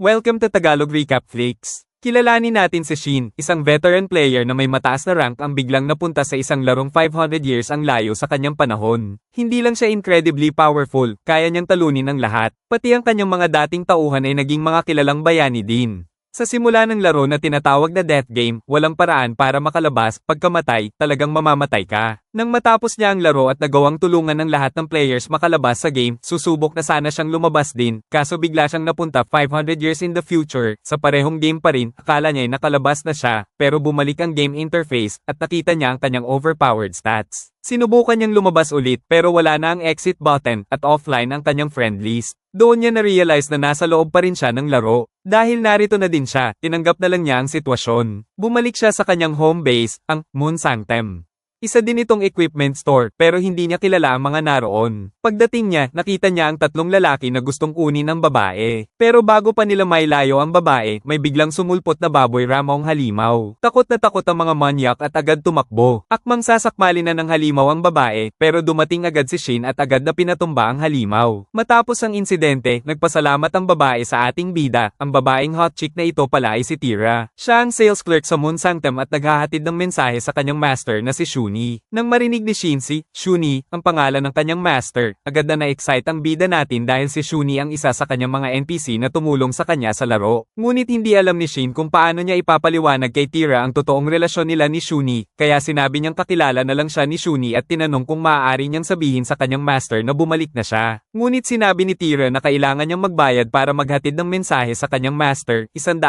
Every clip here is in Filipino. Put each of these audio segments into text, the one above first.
Welcome to Tagalog Recap Flix. Kilalanin natin si Shin, isang veteran player na may mataas na rank ang biglang napunta sa isang larong 500 years ang layo sa kanyang panahon. Hindi lang siya incredibly powerful, kaya niyang talunin ang lahat, pati ang kanyang mga dating tauhan ay naging mga kilalang bayani din. Sa simula ng laro na tinatawag na death game, walang paraan para makalabas, pagkamatay, talagang mamamatay ka. Nang matapos niya ang laro at nagawang tulungan ng lahat ng players makalabas sa game, susubok na sana siyang lumabas din, kaso bigla siyang napunta 500 years in the future, sa parehong game pa rin, akala niya ay nakalabas na siya, pero bumalik ang game interface, at nakita niya ang kanyang overpowered stats. Sinubukan niyang lumabas ulit pero wala na ang exit button at offline ang kanyang friend list. Doon niya na-realize na nasa loob pa rin siya ng laro. Dahil narito na din siya, tinanggap na lang niya ang sitwasyon. Bumalik siya sa kanyang home base, ang Moon Sanctum. Isa din itong equipment store pero hindi niya kilala ang mga naroon. Pagdating niya, nakita niya ang tatlong lalaki na gustong kunin ang babae. Pero bago pa nila mailayo ang babae, may biglang sumulpot na baboy ramong halimaw. Takot na takot ang mga manyak at agad tumakbo. Akmang sasakmali na ng halimaw ang babae, pero dumating agad si Shin at agad na pinatumba ang halimaw. Matapos ang insidente, nagpasalamat ang babae sa ating bida. Ang babaeng hot chick na ito pala ay si Tira. Siya ang sales clerk sa Moon Sanctum at naghahatid ng mensahe sa kanyang master na si Shuni. Nang marinig ni Shin si Shuni, ang pangalan ng kanyang master, agad na na-excite ang bida natin dahil si Shuni ang isa sa kanyang mga NPC na tumulong sa kanya sa laro. Ngunit hindi alam ni Shin kung paano niya ipapaliwanag kay Tira ang totoong relasyon nila ni Shuni, kaya sinabi niyang kakilala na lang siya ni Shuni at tinanong kung maaari niyang sabihin sa kanyang master na bumalik na siya. Ngunit sinabi ni Tira na kailangan niyang magbayad para maghatid ng mensahe sa kanyang master, 100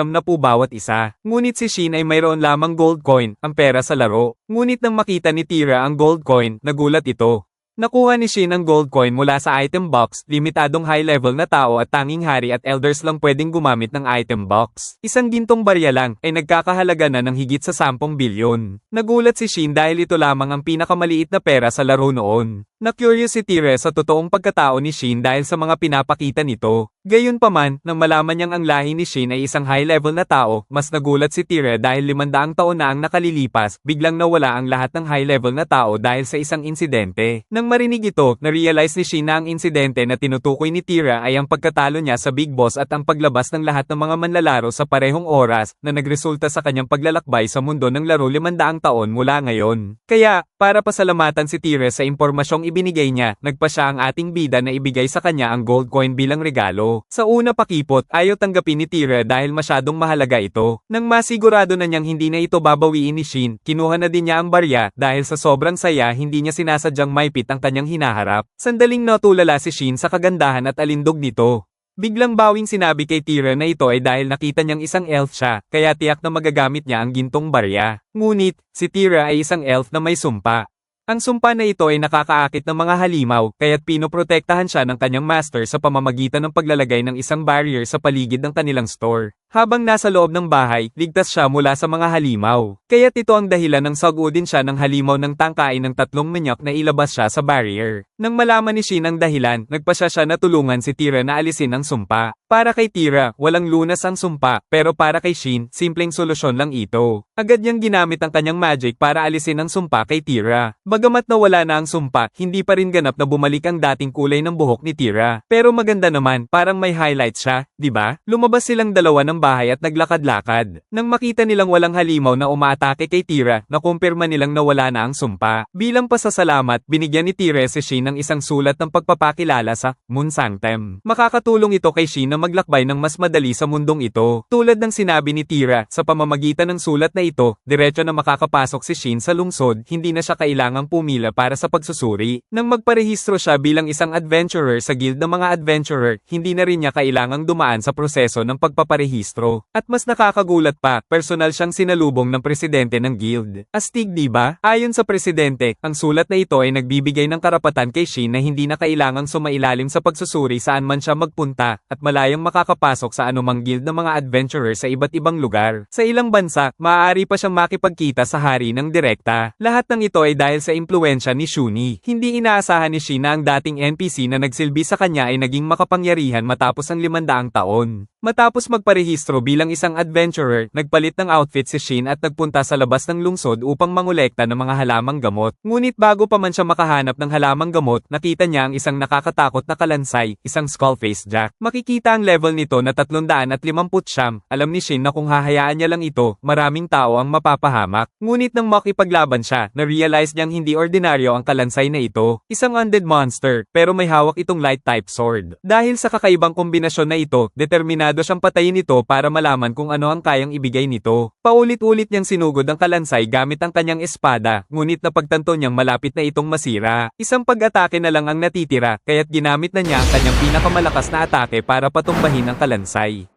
na po bawat isa. Ngunit si Shin ay mayroon lamang gold coin, ang pera sa laro. Ngunit nang makita ni Tira ang gold coin, nagulat ito. Nakuha ni Shin ang gold coin mula sa item box, limitadong high level na tao at tanging hari at elders lang pwedeng gumamit ng item box. Isang gintong barya lang ay nagkakahalaga na ng higit sa 10 bilyon. Nagulat si Shin dahil ito lamang ang pinakamaliit na pera sa laro noon. Na-curious si Tira sa totoong pagkatao ni Shin dahil sa mga pinapakita nito. Gayunpaman, nang malaman niyang ang lahi ni Shin ay isang high-level na tao, mas nagulat si Tira dahil 500 taon na ang nakalilipas, biglang nawala ang lahat ng high-level na tao dahil sa isang insidente. Nang marinig ito, na-realize ni Shin na ang insidente na tinutukoy ni Tira ay ang pagkatalo niya sa Big Boss at ang paglabas ng lahat ng mga manlalaro sa parehong oras na nagresulta sa kanyang paglalakbay sa mundo ng laro 500 taon mula ngayon. Kaya, para pasalamatan si Tira sa impormasyong ibinigay niya, nagpa siya ang ating bida na ibigay sa kanya ang gold coin bilang regalo. Sa una pakipot, ayaw tanggapin ni Tira dahil masyadong mahalaga ito. Nang masigurado na niyang hindi na ito babawiin ni Shin, kinuha na din niya ang barya dahil sa sobrang saya hindi niya sinasadyang maipit ang kanyang hinaharap. Sandaling natulala si Shin sa kagandahan at alindog nito. Biglang bawing sinabi kay Tira na ito ay dahil nakita niyang isang elf siya, kaya tiyak na magagamit niya ang gintong barya. Ngunit, si Tira ay isang elf na may sumpa. Ang sumpa na ito ay nakakaakit ng mga halimaw, kaya't pinoprotektahan siya ng kanyang master sa pamamagitan ng paglalagay ng isang barrier sa paligid ng kanilang store. Habang nasa loob ng bahay, ligtas siya mula sa mga halimaw. Kaya't ito ang dahilan ng sagudin siya ng halimaw ng tangkain ng 3 manyak na ilabas siya sa barrier. Nang malaman ni Shin ang dahilan, nagpasya siya na tulungan si Tira na alisin ang sumpa. Para kay Tira, walang lunas ang sumpa, pero para kay Shin, simpleng solusyon lang ito. Agad niyang ginamit ang kanyang magic para alisin ang sumpa kay Tira. Bagamat nawala na ang sumpa, hindi pa rin ganap na bumalik ang dating kulay ng buhok ni Tira. Pero maganda naman, parang may highlights siya, di ba? Lumabas silang dalawa ng bahay at naglakad-lakad. Nang makita nilang walang halimaw na umaatake kay Tira, nakumpirma nilang nawala na ang sumpa. Bilang pasasalamat, binigyan ni Tira si Shin ng isang sulat ng pagpapakilala sa Moon Sanctum. Makakatulong ito kay Shin na maglakbay ng mas madali sa mundong ito. Tulad ng sinabi ni Tira, sa pamamagitan ng sulat na ito, diretso na makakapasok si Shin sa lungsod, hindi na siya kailangang pumila para sa pagsusuri. Nang magparehistro siya bilang isang adventurer sa guild ng mga adventurer, hindi na rin niya kailangang dumaan sa proseso ng pagpaparehistro. At mas nakakagulat pa, personal siyang sinalubong ng presidente ng guild. Astig, di ba? Ayon sa presidente, ang sulat na ito ay nagbibigay ng karapatan kay Shin na hindi na kailangang sumailalim sa pagsusuri saan man siya magpunta, at malayang makakapasok sa anumang guild ng mga adventurer sa iba't ibang lugar. Sa ilang bansa, maaari pa siyang makipagkita sa hari ng direkta. Lahat ng ito ay dahil sa impluwensya ni Shuni. Hindi inaasahan ni Shin na ang dating NPC na nagsilbi sa kanya ay naging makapangyarihan matapos ang 500 taon. Matapos magparehistro nagrehistro bilang isang adventurer, nagpalit ng outfit si Shin at nagpunta sa labas ng lungsod upang mangolekta ng mga halamang gamot. Ngunit bago pa man siya makahanap ng halamang gamot, nakita niya ang isang nakakatakot na kalansay, isang skull-faced jack. Makikita ang level nito na 350. Alam ni Shin na kung hahayaan niya lang ito, maraming tao ang mapapahamak. Ngunit nang makipaglaban siya, na-realize niyang hindi ordinaryo ang kalansay na ito. Isang undead monster, pero may hawak itong light type sword. Dahil sa kakaibang kombinasyon na ito, determinado siyang patayin ito para malaman kung ano ang kayang ibigay nito. Paulit-ulit niyang sinugod ang kalansay gamit ang kanyang espada, ngunit napagtanto niyang malapit na itong masira. Isang pag-atake na lang ang natitira, kaya't ginamit na niya ang kanyang pinakamalakas na atake para patumbahin ang kalansay.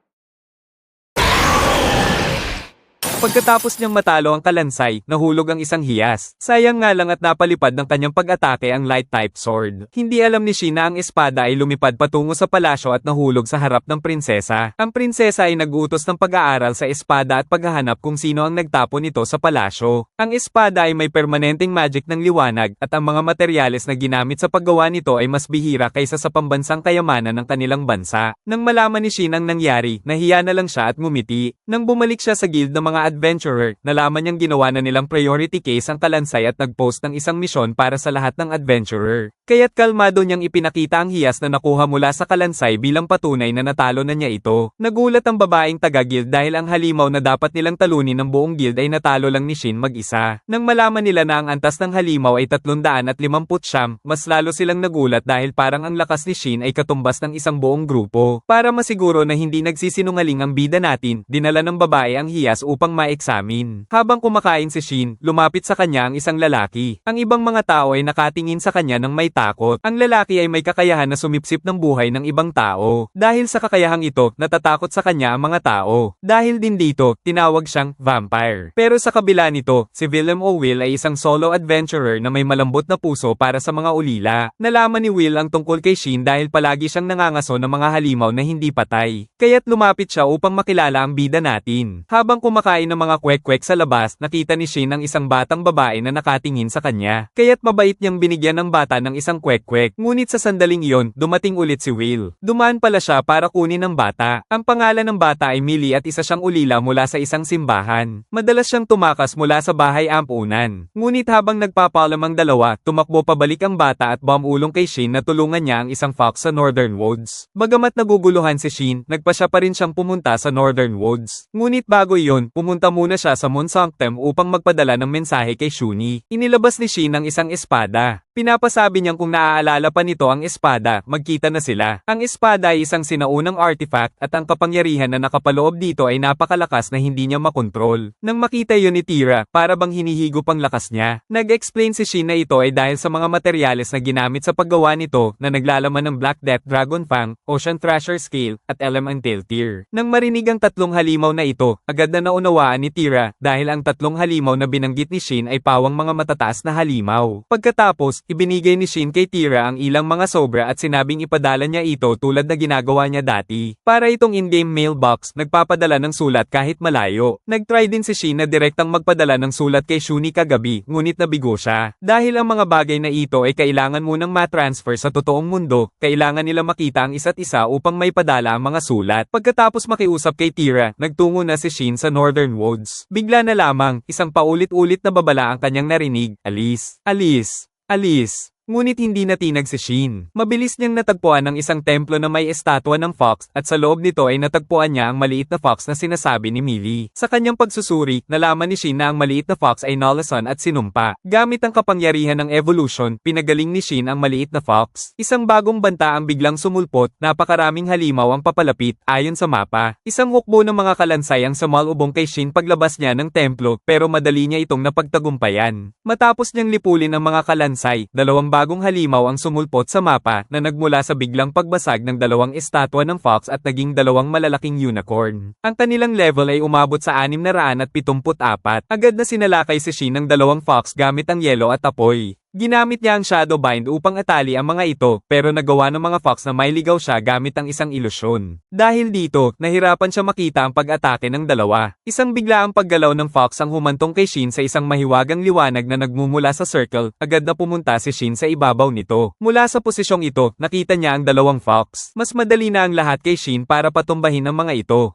Pagkatapos niyang matalo ang kalansay, nahulog ang isang hiyas. Sayang nga lang at napalipad ng kanyang pag-atake ang light type sword. Hindi alam ni Shin na ang espada ay lumipad patungo sa palasyo at nahulog sa harap ng prinsesa. Ang prinsesa ay nag-utos ng pag-aaral sa espada at paghahanap kung sino ang nagtapon nito sa palasyo. Ang espada ay may permanenteng magic ng liwanag at ang mga materyales na ginamit sa paggawa nito ay mas bihira kaysa sa pambansang kayamanan ng kanilang bansa. Nang malaman ni Shin ang nangyari, nahiya na lang siya at ngumiti. Nang bumalik siya sa guild ng mga adventurer, nalaman niyang ginawa na nilang priority case ang kalansay at nag-post ng isang misyon para sa lahat ng adventurer. Kaya't kalmado niyang ipinakita ang hiyas na nakuha mula sa kalansay bilang patunay na natalo na niya ito. Nagulat ang babaeng taga-guild dahil ang halimaw na dapat nilang talunin ng buong guild ay natalo lang ni Shin mag-isa. Nang malaman nila na ang antas ng halimaw ay 350, mas lalo silang nagulat dahil parang ang lakas ni Shin ay katumbas ng isang buong grupo. Para masiguro na hindi nagsisinungaling ang bida natin, dinala ng babae ang hiyas upang ma-examine. Habang kumakain si Shin, lumapit sa kanya ang isang lalaki. Ang ibang mga tao ay nakatingin sa kanya ng may takot. Ang lalaki ay may kakayahan na sumipsip ng buhay ng ibang tao. Dahil sa kakayahang ito, natatakot sa kanya ang mga tao. Dahil din dito, tinawag siyang vampire. Pero sa kabila nito, si Willem o Will ay isang solo adventurer na may malambot na puso para sa mga ulila. Nalaman ni Will ang tungkol kay Shin dahil palagi siyang nangangaso ng mga halimaw na hindi patay. Kaya't lumapit siya upang makilala ang bida natin. Habang kumakain ng mga kwek-kwek sa labas, nakita ni Shin ang isang batang babae na nakatingin sa kanya. Kaya't mabait niyang binigyan ng bata ng isang kwek-kwek. Ngunit sa sandaling iyon, dumating ulit si Will. Dumaan pala siya para kunin ang bata. Ang pangalan ng bata ay Millie at isa siyang ulila mula sa isang simbahan. Madalas siyang tumakas mula sa bahay ampunan. Ngunit habang nagpapalam ang dalawa, tumakbo pabalik ang bata at bumulong kay Shin na tulungan niya ang isang fox sa Northern Woods. Bagamat naguguluhan si Shin, nagpasya pa rin siyang pumunta sa Northern Woods. Ngunit bago iyon, pumunta muna siya sa Moon Sanctum upang magpadala ng mensahe kay Shuni. Inilabas ni Shin ang isang espada. Pinapasabi niyang kung naaalala pa nito ang espada, magkita na sila. Ang espada ay isang sinaunang artifact at ang kapangyarihan na nakapaloob dito ay napakalakas na hindi niya makontrol. Nang makita yun ni Tira, para bang hinihigop ang lakas niya. Nag-explain si Shin na ito ay dahil sa mga materyales na ginamit sa paggawa nito na naglalaman ng Black Death Dragon Fang, Ocean Thrasher Scale, at Elemental Tear. Nang marinig ang tatlong halimaw na ito, agad na naunawaan ni Tira dahil ang tatlong halimaw na binanggit ni Shin ay pawang mga matataas na halimaw. Pagkatapos, ibinigay ni Shin kay Tira ang ilang mga sobra at sinabing ipadala niya ito tulad na ginagawa niya dati. Para itong in-game mailbox, nagpapadala ng sulat kahit malayo. Nag-try din si Shin na direktang magpadala ng sulat kay Shuni kagabi, ngunit nabigo siya. Dahil ang mga bagay na ito ay kailangan munang matransfer sa totoong mundo, kailangan nila makita ang isa't isa upang may padala ang mga sulat. Pagkatapos makiusap kay Tira, nagtungo na si Shin sa Northern Woods. Bigla na lamang, isang paulit-ulit na babala ang kanyang narinig, Alice, Alice, Alice. Ngunit hindi natinag si Shin. Mabilis niyang natagpuan ang isang templo na may estatwa ng fox at sa loob nito ay natagpuan niya ang maliit na fox na sinasabi ni Millie. Sa kanyang pagsusuri, nalaman ni Shin na ang maliit na fox ay Nolason at sinumpa. Gamit ang kapangyarihan ng evolution, pinagaling ni Shin ang maliit na fox. Isang bagong banta ang biglang sumulpot, napakaraming halimaw ang papalapit ayon sa mapa. Isang hukbo ng mga kalansay ang sumalubong kay Shin paglabas niya ng templo pero madali niya itong napagtagumpayan. Matapos niyang lipulin ang mga kalansay, dalawang bagong halimaw ang sumulpot sa mapa na nagmula sa biglang pagbasag ng dalawang estatwa ng fox at naging dalawang malalaking unicorn. Ang kanilang level ay umabot sa 674. Agad na sinalakay si Shin ng dalawang fox gamit ang yelo at apoy. Ginamit niya ang Shadowbind upang atali ang mga ito, pero nagawa ng mga fox na mailigaw siya gamit ang isang ilusyon. Dahil dito, nahirapan siya makita ang pag-atake ng dalawa. Isang biglaang paggalaw ng fox ang humantong kay Shin sa isang mahiwagang liwanag na nagmumula sa circle, agad na pumunta si Shin sa ibabaw nito. Mula sa posisyong ito, nakita niya ang dalawang fox. Mas madali na ang lahat kay Shin para patumbahin ang mga ito.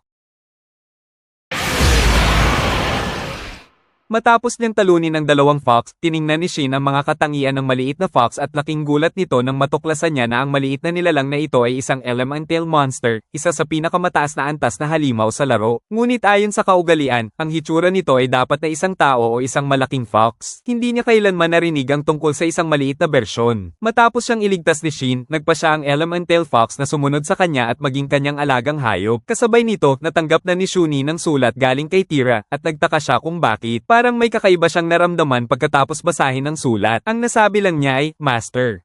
Matapos niyang talunin ang dalawang fox, tiningnan ni Shin ang mga katangian ng maliit na fox at laking gulat nito nang matuklasan niya na ang maliit na nilalang na ito ay isang elemental monster, isa sa pinakamataas na antas na halimaw sa laro. Ngunit ayon sa kaugalian, ang hitsura nito ay dapat na isang tao o isang malaking fox. Hindi niya kailanman narinig ang tungkol sa isang maliit na bersyon. Matapos siyang iligtas ni Shin, nagpa siya ang elemental fox na sumunod sa kanya at maging kanyang alagang hayop. Kasabay nito, natanggap na ni Shuni ng sulat galing kay Tira at nagtaka siya kung bakit. Parang may kakaiba siyang naramdaman pagkatapos basahin ang sulat. Ang nasabi lang niya ay, Master,